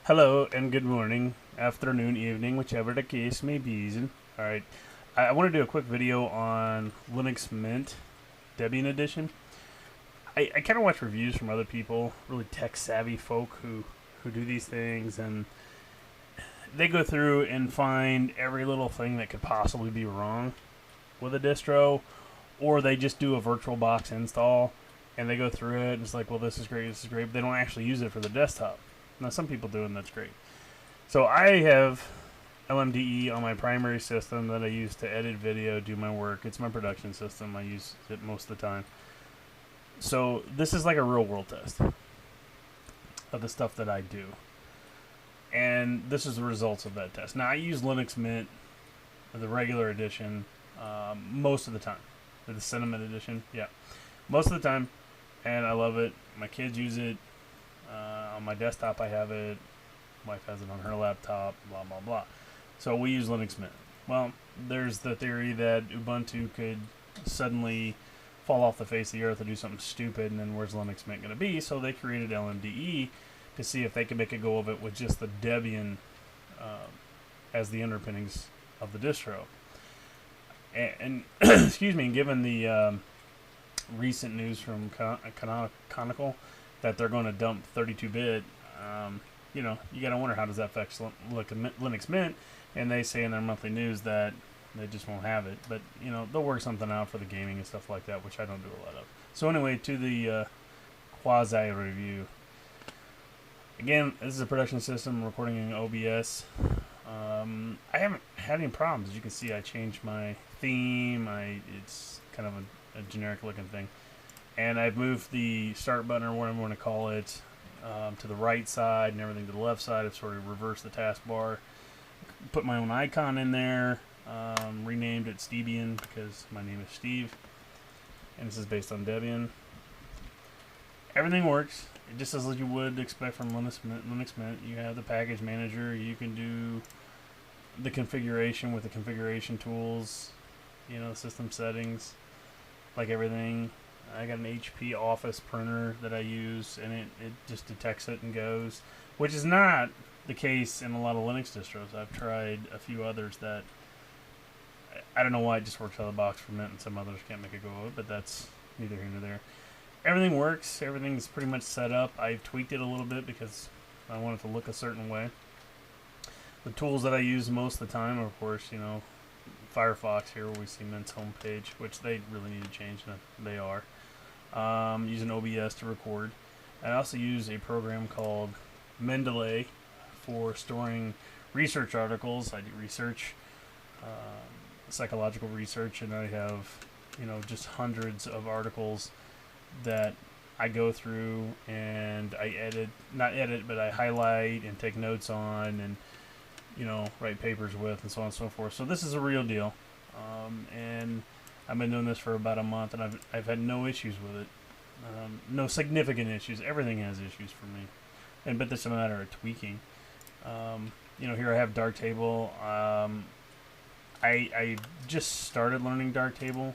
Hello and good morning, afternoon, evening, whichever the case may be. Alright, I want to do a quick video on Linux Mint Debian Edition. I kind of watch reviews from other people, really tech-savvy folk who do these things, and they go through and find every little thing that could possibly be wrong with a distro, or they just do a Virtualbox install, and they go through it, and it's like, well, this is great, but they don't actually use it for the desktop. Now, some people do, and that's great. So I have LMDE on my primary system that I use to edit video, do my work. It's my production system. I use it most of the time. So this is like a real-world test of the stuff that I do. And this is the results of that test. Now, I use Linux Mint, the regular edition, most of the time. The Cinnamon edition, yeah. Most of the time, and I love it. My kids use it. On my desktop I have it, wife has it on her laptop, blah blah blah. So we use Linux Mint. Well, there's the theory that Ubuntu could suddenly fall off the face of the earth and do something stupid, and then where's Linux Mint going to be? So they created LMDE to see if they could make a go of it with just the Debian as the underpinnings of the distro. And excuse me, given the recent news from Canonical that they're going to dump 32-bit, you know, you got to wonder how does that affect Linux Mint, and they say in their monthly news that they just won't have it, but, you know, they'll work something out for the gaming and stuff like that, which I don't do a lot of. So anyway, to the quasi-review. Again, this is a production system recording in OBS. I haven't had any problems. As you can see, I changed my theme. It's kind of a generic looking thing. And I've moved the start button, or whatever I want to call it, to the right side and everything to the left side. I've sort of reversed the taskbar. Put my own icon in there. Renamed it Debian because my name is Steve. And this is based on Debian. Everything works. Just as you would expect from Linux Mint. You have the package manager. You can do the configuration with the configuration tools. You know, system settings. Like everything. I got an HP Office printer that I use, and it just detects it and goes, which is not the case in a lot of Linux distros. I've tried a few others that I don't know why it just works out of the box for Mint, and some others can't make it go of it, but that's neither here nor there. Everything works. Everything's pretty much set up. I've tweaked it a little bit because I want it to look a certain way. The tools that I use most of the time are, of course, you know, Firefox here where we see Mint's homepage, which they really need to change, and they are. Using OBS to record. I also use a program called Mendeley for storing research articles. I do research, psychological research, and I have, you know, just hundreds of articles that I go through and I but I highlight and take notes on, and, you know, write papers with, and so on and so forth. So this is a real deal, and I've been doing this for about a month, and I've had no issues with it, no significant issues. Everything has issues for me, but it's a matter of tweaking. You know, here I have Darktable. I just started learning Darktable.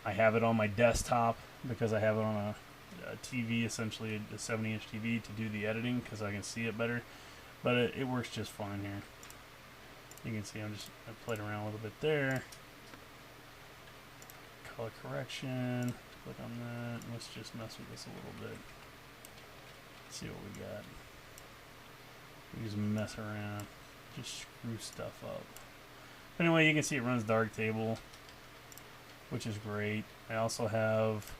I have it on my desktop because I have it on a TV, essentially a 70-inch TV, to do the editing because I can see it better. But it works just fine here. You can see I played around a little bit there. Color correction. Click on that. Let's just mess with this a little bit. See what we got. We just mess around. Just screw stuff up. Anyway, you can see it runs Darktable, which is great. I also have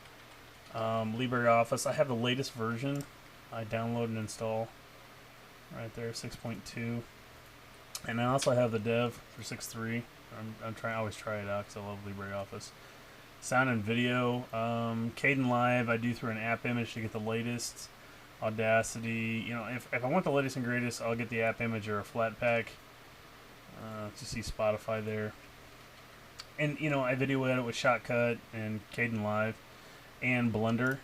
Libre Office. I have the latest version. I download and install right there, 6.2. And I also have the dev for 6.3. I always try it out because I love Libre Office. Sound and video. Kdenlive I do through an app image to get the latest. Audacity. You know, if I want the latest and greatest, I'll get the app image or a flat pack. To see Spotify there. And, you know, I video edit with Shotcut and Kdenlive and Blender.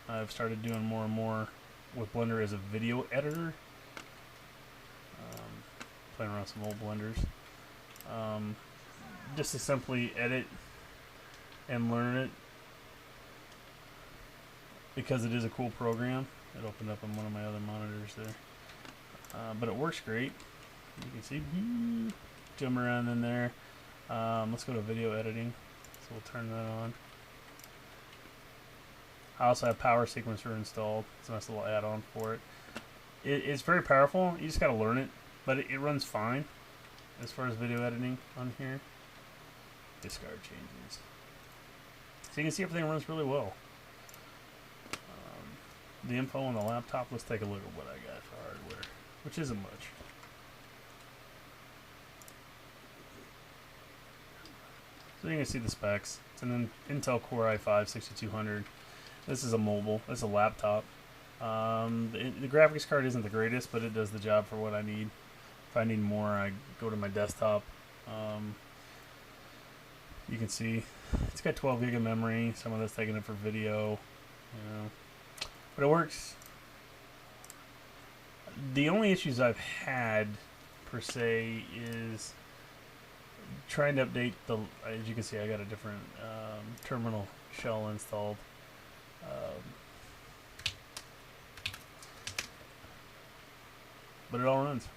I've started doing more and more with Blender as a video editor. Playing around some old Blenders. Just to simply edit and learn it because it is a cool program. It opened up on one of my other monitors there. but it works great. You can see, jump around in there. Let's go to video editing. So we'll turn that on. I also have Power Sequencer installed. It's a nice little add-on for it. It's very powerful. You just got to learn it, but it runs fine as far as video editing on here. Discard changes. So you can see everything runs really well. The info on the laptop, let's take a look at what I got for hardware, which isn't much. So you can see the specs. It's an Intel Core i5-6200. This is a mobile. It's a laptop. The graphics card isn't the greatest, but it does the job for what I need. If I need more, I go to my desktop. You can see it's got 12 gig of memory. Some of that's taken up for video, but it works. The only issues I've had per se is trying to update the. As you can see, I got a different terminal shell installed. But it all runs.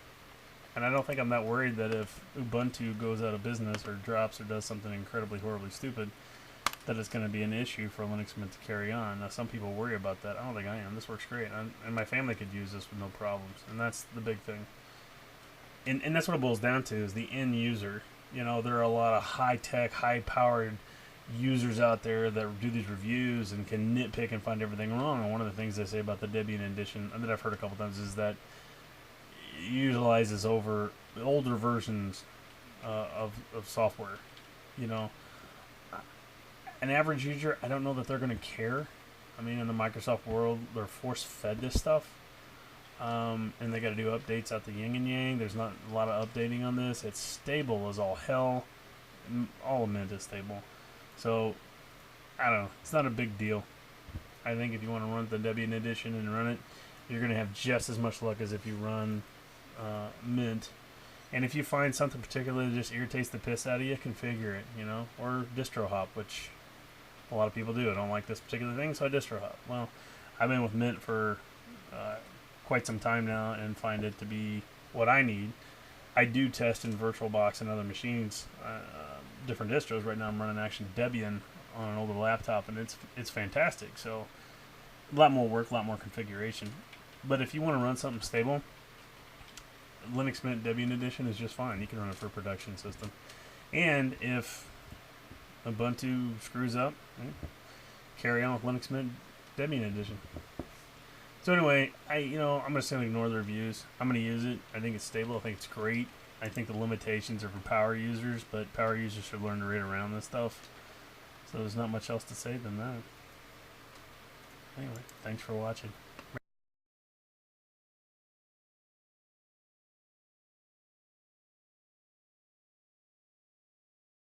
And I don't think I'm that worried that if Ubuntu goes out of business or drops or does something incredibly horribly stupid, that it's going to be an issue for Linux Mint to carry on. Now, some people worry about that. I don't think I am. This works great. And my family could use this with no problems. And that's the big thing. And that's what it boils down to, is the end user. You know, there are a lot of high-tech, high-powered users out there that do these reviews and can nitpick and find everything wrong. And one of the things they say about the Debian edition, that I've heard a couple times, is that it utilizes over older versions of software. You know, an average user, I don't know that they're going to care. I mean, in the Microsoft world, they're force-fed this stuff. And they got to do updates out the yin and yang. There's not a lot of updating on this. It's stable as all hell. All of Mint is stable. So, I don't know. It's not a big deal. I think if you want to run the Debian edition and run it, you're going to have just as much luck as if you run Mint. And if you find something particular that just irritates the piss out of you, configure it, you know, or distro hop, which a lot of people do. I don't like this particular thing, so I distro hop. Well, I've been with Mint for quite some time now and find it to be what I need. I do test in Virtualbox and other machines, different distros. Right now I'm running actually Debian on an older laptop, and it's fantastic. So a lot more work, a lot more configuration. But if you want to run something stable, Linux Mint Debian Edition is just fine. You can run it for a production system. And if Ubuntu screws up, carry on with Linux Mint Debian Edition. So anyway, I'm going to simply ignore the reviews. I'm going to use it. I think it's stable. I think it's great. I think the limitations are for power users, but power users should learn to read around this stuff. So there's not much else to say than that. Anyway, thanks for watching.